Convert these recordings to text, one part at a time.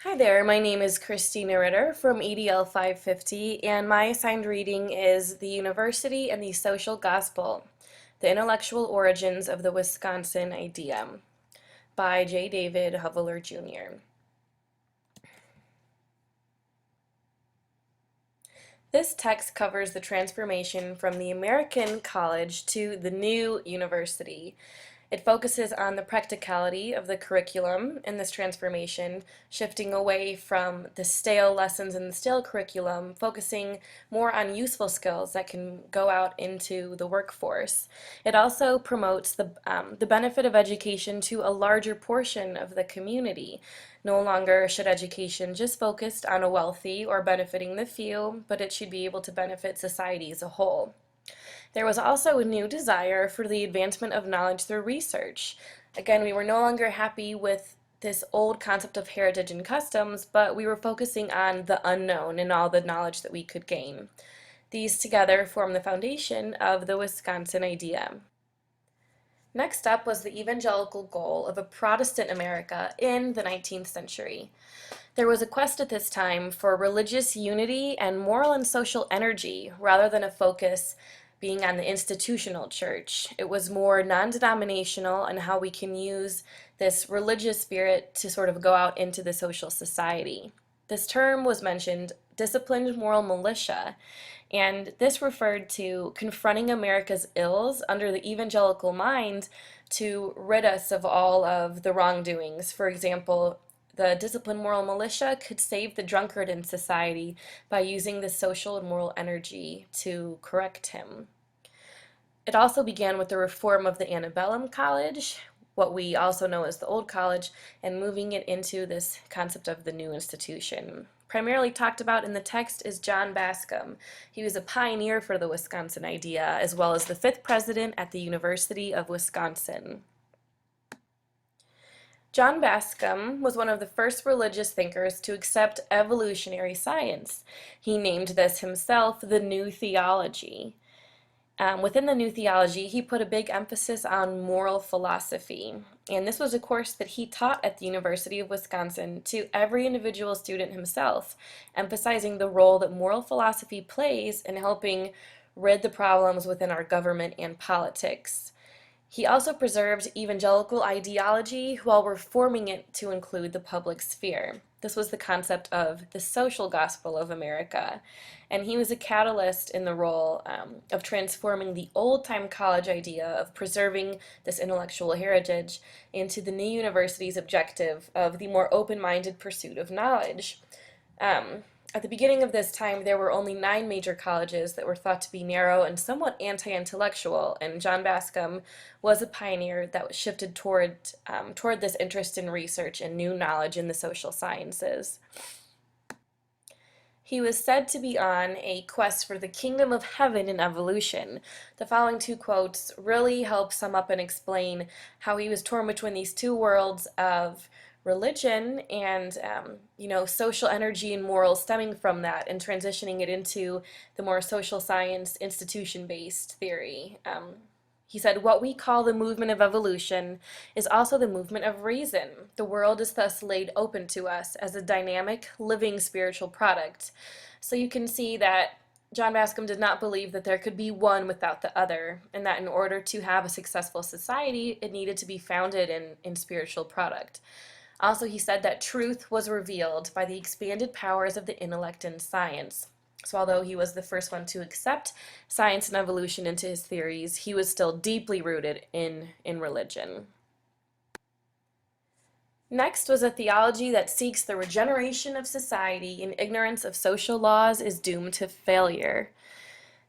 Hi there, my name is Christina Ritter from EDL 550, and my assigned reading is The University and the Social Gospel, The Intellectual Origins of the Wisconsin Idea by J. David Hoveler Jr. This text covers the transformation from the American college to the new university. It focuses on the practicality of the curriculum in this transformation, shifting away from the stale lessons in the stale curriculum, focusing more on useful skills that can go out into the workforce. It also promotes the benefit of education to a larger portion of the community. No longer should education just focus on a wealthy or benefiting the few, but it should be able to benefit society as a whole. There was also a new desire for the advancement of knowledge through research. Again, we were no longer happy with this old concept of heritage and customs, but we were focusing on the unknown and all the knowledge that we could gain. These together form the foundation of the Wisconsin idea. Next up was the evangelical goal of a Protestant America in the 19th century. There was a quest at this time for religious unity and moral and social energy rather than a focus being on the institutional church. It was more non-denominational and how we can use this religious spirit to sort of go out into the social society. This term was mentioned, disciplined moral militia, and this referred to confronting America's ills under the evangelical mind to rid us of all of the wrongdoings. For example, the disciplined moral militia could save the drunkard in society by using the social and moral energy to correct him. It also began with the reform of the antebellum college, what we also know as the old college, and moving it into this concept of the new institution. Primarily talked about in the text is John Bascom. He was a pioneer for the Wisconsin idea, as well as the 5th president at the University of Wisconsin. John Bascom was one of the first religious thinkers to accept evolutionary science. He named this himself the New Theology. Within the New Theology, he put a big emphasis on moral philosophy, and this was a course that he taught at the University of Wisconsin to every individual student himself, emphasizing the role that moral philosophy plays in helping rid the problems within our government and politics. He also preserved evangelical ideology while reforming it to include the public sphere. This was the concept of the social gospel of America, and he was a catalyst in the role of transforming the old-time college idea of preserving this intellectual heritage into the new university's objective of the more open-minded pursuit of knowledge. At the beginning of this time, there were only 9 major colleges that were thought to be narrow and somewhat anti-intellectual, and John Bascom was a pioneer that shifted toward this interest in research and new knowledge in the social sciences. He was said to be on a quest for the kingdom of heaven in evolution. The following 2 quotes really help sum up and explain how he was torn between these 2 worlds of religion and social energy and morals stemming from that and transitioning it into the more social science institution-based theory. He said, what we call the movement of evolution is also the movement of reason. The world is thus laid open to us as a dynamic, living spiritual product. So you can see that John Bascom did not believe that there could be one without the other, and that in order to have a successful society, it needed to be founded in spiritual product. Also, he said that truth was revealed by the expanded powers of the intellect and science. So although he was the first one to accept science and evolution into his theories, he was still deeply rooted in religion. Next was a theology that seeks the regeneration of society, and ignorance of social laws is doomed to failure.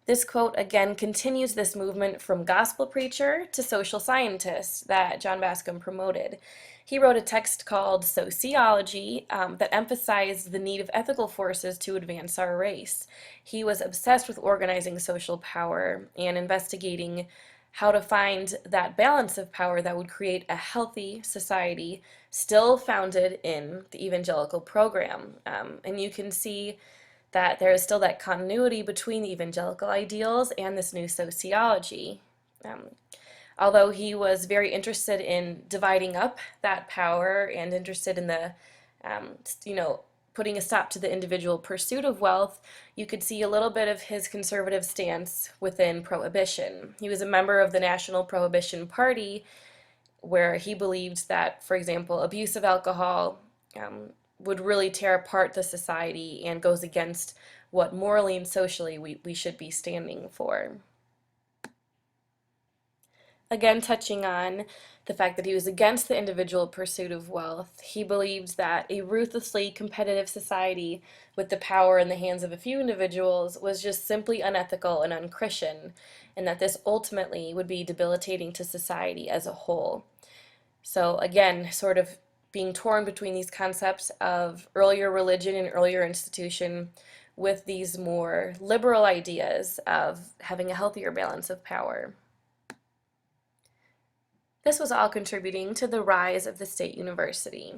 This quote again continues this movement from gospel preacher to social scientist that John Bascom promoted. He wrote a text called Sociology that emphasized the need of ethical forces to advance our race. He was obsessed with organizing social power and investigating how to find that balance of power that would create a healthy society still founded in the evangelical program. And you can see that there is still that continuity between the evangelical ideals and this new sociology. Although he was very interested in dividing up that power and interested in the um, you know, putting a stop to the individual pursuit of wealth, you could see a little bit of his conservative stance within prohibition. He was a member of the National Prohibition Party, where he believed that, for example, abuse of alcohol would really tear apart the society and goes against what morally and socially we should be standing for. Again, touching on the fact that he was against the individual pursuit of wealth, he believed that a ruthlessly competitive society with the power in the hands of a few individuals was just simply unethical and unchristian, and that this ultimately would be debilitating to society as a whole. So, again, sort of being torn between these concepts of earlier religion and earlier institution with these more liberal ideas of having a healthier balance of power. This was all contributing to the rise of the state university,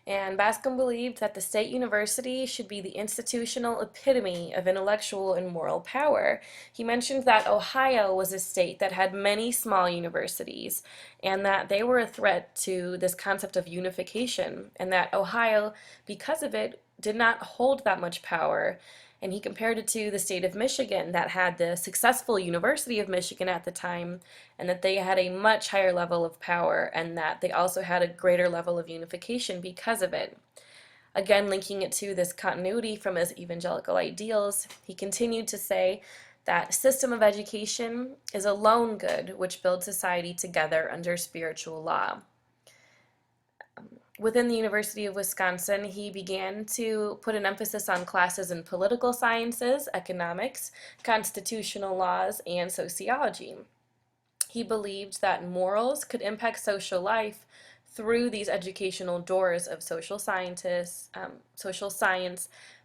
and Bascom believed that the state university should be the institutional epitome of intellectual and moral power. He mentioned that Ohio was a state that had many small universities, and that they were a threat to this concept of unification, and that Ohio, because of it, did not hold that much power. And he compared it to the state of Michigan that had the successful University of Michigan at the time, and that they had a much higher level of power, and that they also had a greater level of unification because of it. Again, linking it to this continuity from his evangelical ideals, he continued to say that system of education is a lone good which builds society together under spiritual law. Within the University of Wisconsin, he began to put an emphasis on classes in political sciences, economics, constitutional laws, and sociology. He believed that morals could impact social life through these educational doors of social science,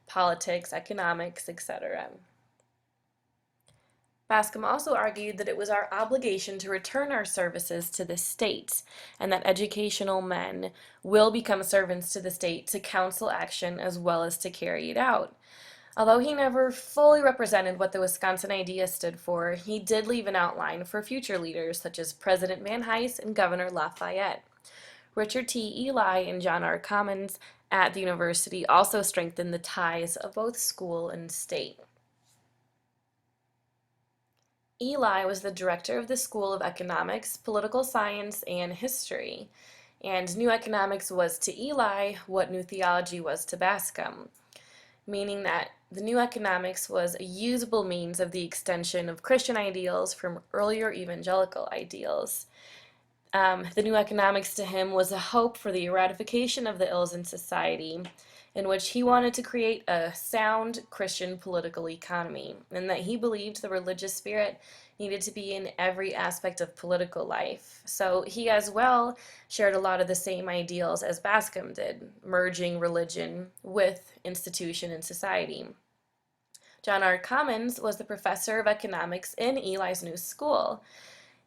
politics, economics, etc. Bascom also argued that it was our obligation to return our services to the state, and that educational men will become servants to the state to counsel action as well as to carry it out. Although he never fully represented what the Wisconsin idea stood for, he did leave an outline for future leaders such as President Van Hise and Governor Lafayette. Richard T. Ely and John R. Commons at the university also strengthened the ties of both school and state. Ely was the director of the School of Economics, Political Science, and History, and New Economics was to Ely what New Theology was to Bascom, meaning that the New Economics was a usable means of the extension of Christian ideals from earlier evangelical ideals. The New Economics to him was a hope for the eradication of the ills in society, in which he wanted to create a sound Christian political economy, and that he believed the religious spirit needed to be in every aspect of political life. So he as well shared a lot of the same ideals as Bascom did, merging religion with institution and society. John R. Commons was the professor of economics in Ely's new school.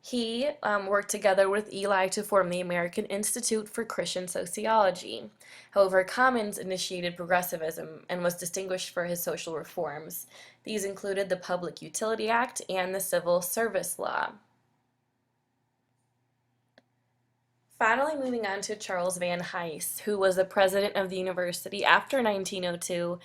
He worked together with Ely to form the American Institute for Christian Sociology. However, Commons initiated progressivism and was distinguished for his social reforms. These included the Public Utility Act and the Civil Service Law. Finally, moving on to Charles Van Hise, who was the president of the university after 1902.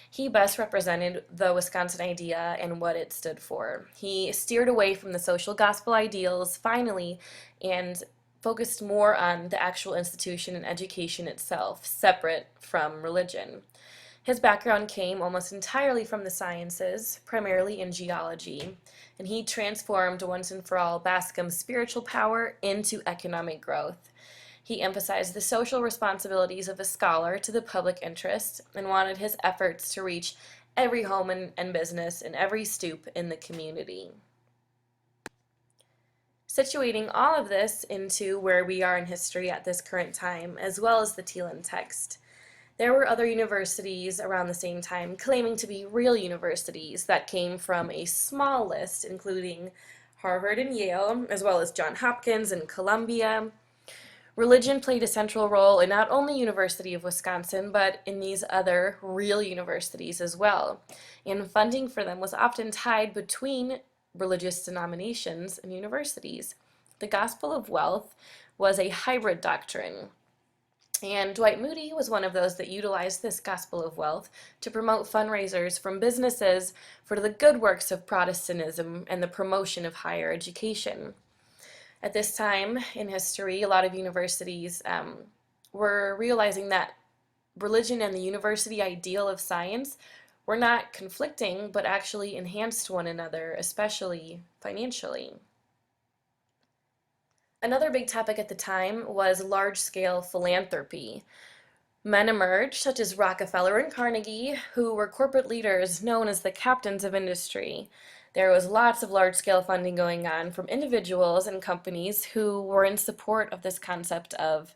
He best represented the Wisconsin idea and what it stood for. He steered away from the social gospel ideals, finally, and focused more on the actual institution and education itself, separate from religion. His background came almost entirely from the sciences, primarily in geology, and he transformed once and for all Bascom's spiritual power into economic growth. He emphasized the social responsibilities of a scholar to the public interest and wanted his efforts to reach every home and business and every stoop in the community. Situating all of this into where we are in history at this current time, as well as the Thielen text. There were other universities around the same time claiming to be real universities that came from a small list, including Harvard and Yale, as well as Johns Hopkins and Columbia. Religion played a central role in not only University of Wisconsin, but in these other real universities as well. And funding for them was often tied between religious denominations and universities. The gospel of wealth was a hybrid doctrine. And Dwight Moody was one of those that utilized this gospel of wealth to promote fundraisers from businesses for the good works of Protestantism and the promotion of higher education. At this time in history, a lot of universities were realizing that religion and the university ideal of science were not conflicting, but actually enhanced one another, especially financially. Another big topic at the time was large-scale philanthropy. Men emerged, such as Rockefeller and Carnegie, who were corporate leaders known as the captains of industry. There was lots of large-scale funding going on from individuals and companies who were in support of this concept of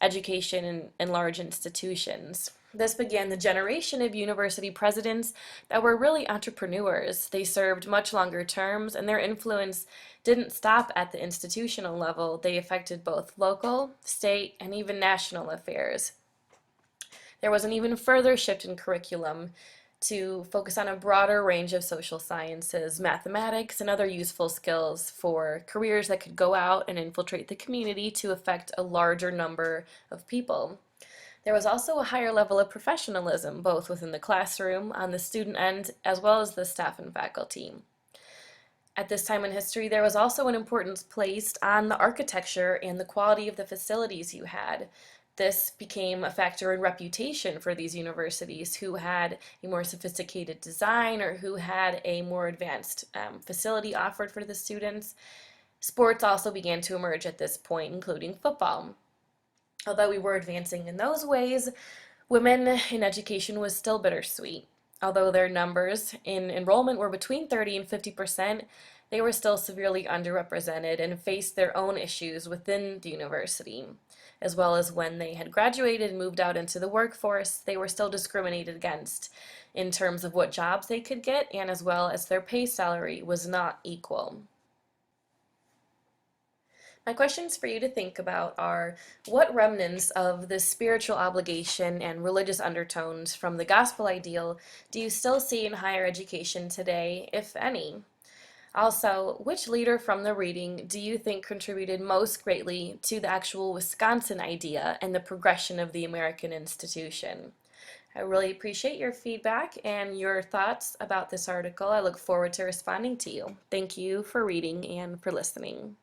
education in large institutions. This began the generation of university presidents that were really entrepreneurs. They served much longer terms, and their influence didn't stop at the institutional level. They affected both local, state, and even national affairs. There was an even further shift in curriculum to focus on a broader range of social sciences, mathematics, and other useful skills for careers that could go out and infiltrate the community to affect a larger number of people. There was also a higher level of professionalism, both within the classroom, on the student end, as well as the staff and faculty. At this time in history, there was also an importance placed on the architecture and the quality of the facilities you had. This became a factor in reputation for these universities who had a more sophisticated design or who had a more advanced facility offered for the students. Sports also began to emerge at this point, including football. Although we were advancing in those ways, women in education was still bittersweet. Although their numbers in enrollment were between 30 and 50%, they were still severely underrepresented and faced their own issues within the university. As well as when they had graduated and moved out into the workforce, they were still discriminated against in terms of what jobs they could get, and as well as their pay salary was not equal. My questions for you to think about are, what remnants of this spiritual obligation and religious undertones from the gospel ideal do you still see in higher education today, if any? Also, which leader from the reading do you think contributed most greatly to the actual Wisconsin idea and the progression of the American institution? I really appreciate your feedback and your thoughts about this article. I look forward to responding to you. Thank you for reading and for listening.